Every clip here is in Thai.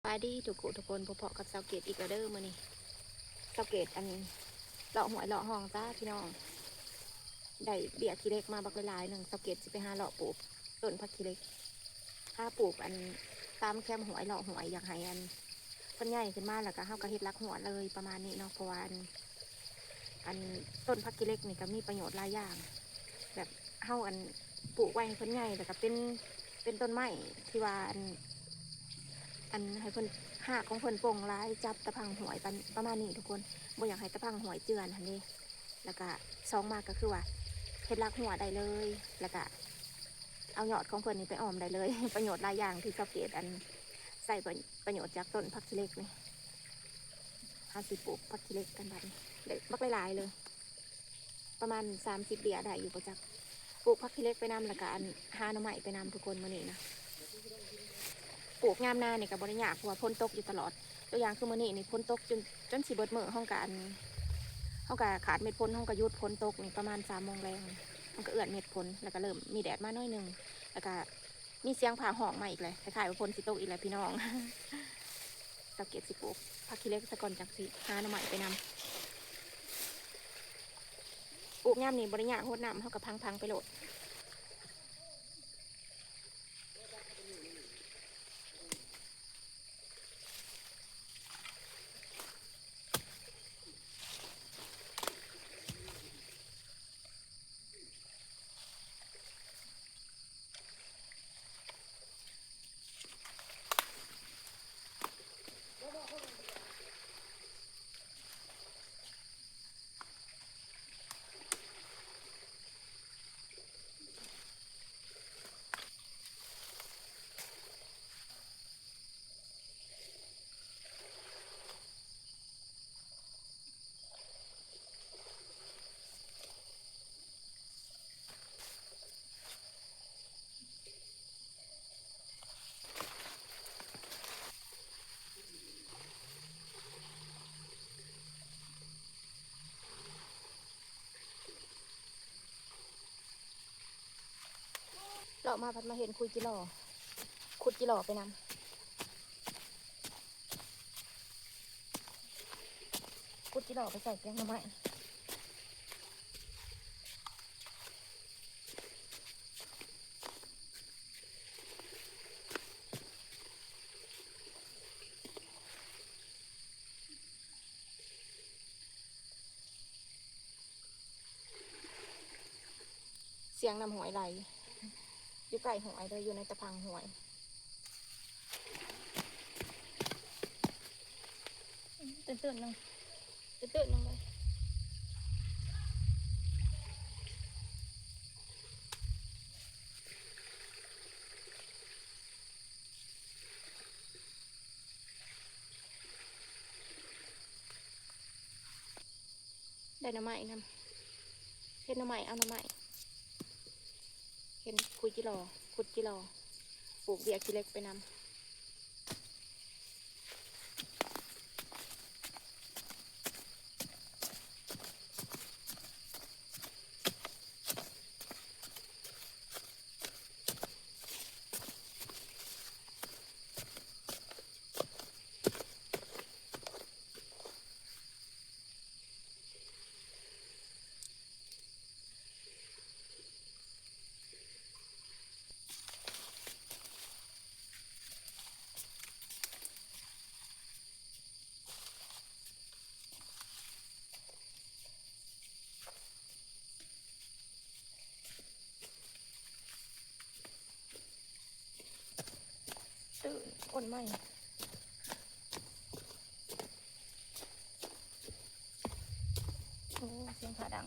ไปดีทุกคนพอๆกับเสาเกตอีกแล้วเด้อมื้อนี้เสาเกตอันเลาะหวยเลาะห้องจ้าพี่น้องได้เบี้ยขี้เล็กมาบักหลายๆหนึ่งเสาเกตสิไปหาเลาะปลูกต้นผักขี้เล็กถ้าปลูกอันตามแคมหวยเลาะหวยอยากให้อันต้นใหญ่ขึ้นมาแล้วก็เฮาก็เฮ็ดรักหัวเลยประมาณนี้เนาะเพราะว่าอันต้นผักขี้เล็กนี่ก็มีประโยชน์หลายอย่างแบบเฮาอันปลูกไว้ให้เพิ่นใหญ่แล้วก็เป็นต้นไม้ที่ว่าอันให้เพิ่นหากของเพิ่นโป่งร้ายจับตะพังหวยประมาณนี้ทุกคนบ่อยากให้ตะพังหวยเจือนทันนี้แล้วก็สองมาก็คือว่าเฮ็ดรักหัวได้เลยแล้วก็เอายอดของเพิ่นนี่ไปออมได้เลย ประโยชน์หลายอย่างที่สังเกตอันใส่ประโยชน์จากต้นผักชีเล็กนี่อาสิปลูกผักชีเล็กกันบัดนี้เด็กบักหลายๆเลยประมาณ30 เดือนได้อยู่ประจักปลูกผักชีเล็กไปนำแล้วก็อันหาหน่อไม้ไปนำทุกคนมื้อนี้นะ ปลูกงามนาเนี่ยกับบริยากเพราะว่าพ้นตกอยู่ตลอดตัวอย่างคือมื้อนี้นี่พ้นตกจนสิเบิดมื้อห้องกันห้องกะขาดเม็ดพ้นห้องกะยุดพ้นตกนี่ประมาณ3 โมงแรงห้องกะเอื้อนเม็ดพ้นแล้วก็เริ่มมีแดดมาหน่อยหนึ่งแล้วก็มีเสียงผ่าห้องมาอีกเลยคล้ายๆว่าพ้นสิตกอีกแล้วพี่น้อง สังเกตสิปลูกผักขี้เล็กสะก่อนจากสิหาหน่อไม้ไปนำปลูกงามนี่บริยากโคตรน้ำห้องกะพังไปโหลดเลาะมาพัดมาเห็นคุยจิหล่อขุดจิหล่อไปนำขุดจิหล่อไปใส่แกงหน่อไม้เสียงนำหวยไหลอยู่ใกล้หวยเลยอยู่ในตะพังหวยตื่นๆนึงตื่นๆนึงเลยได้หน่อไม้นำเห็นหน่อไม้เอาหน่อไม้เห็นคุยจิรอขุดจิรอปลูกเบียร์ขี้เล็กไปนำตื่นก้นไหมโอ้เสียงผาดัง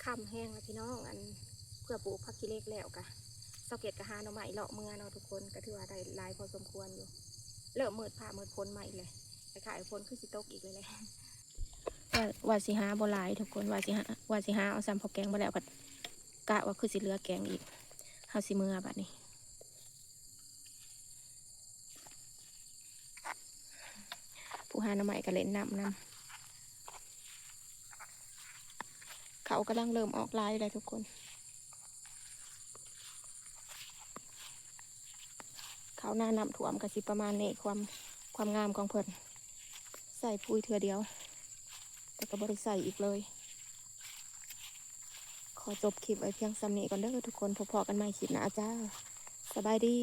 ค่ำแห้งแล้วพี่น้องอันเพื่อปลูกผักขี้เหล็กแล้วกะเสาเกตกะหาหน่อไม้เลาะเมื่อเนาะทุกคนก็ถือว่าได้หลายพอสมควรอยู่เริ่มมืดผ้ามืดพ้นใหม่เลยไปขายพ้นคือสิตกอีกเลยเลยว่าสิหาบ่หลายทุกคนว่าสิหาเอาซ้ำพอแกงมาแล้วก็กะว่าคือสิเหลือแกงอีกเฮาสิมือบัดนี้ผู้หาหน่อไม้ก็เล่นน้ำเขากำลังเริ่มออกลายเลยทุกคนเขาหน้าน้ำท่วมก็สิประมาณนี้ความงามของเพิ่นใส่ปุ๋ยเทื่อเดียวแต่ก็บ่ได้ใส่อีกเลยขอจบคลิปไว้เพียงซ้ำนี้ก่อนเด้อทุกคนพบกันใหม่คลิปหน้าจ้าสบายดี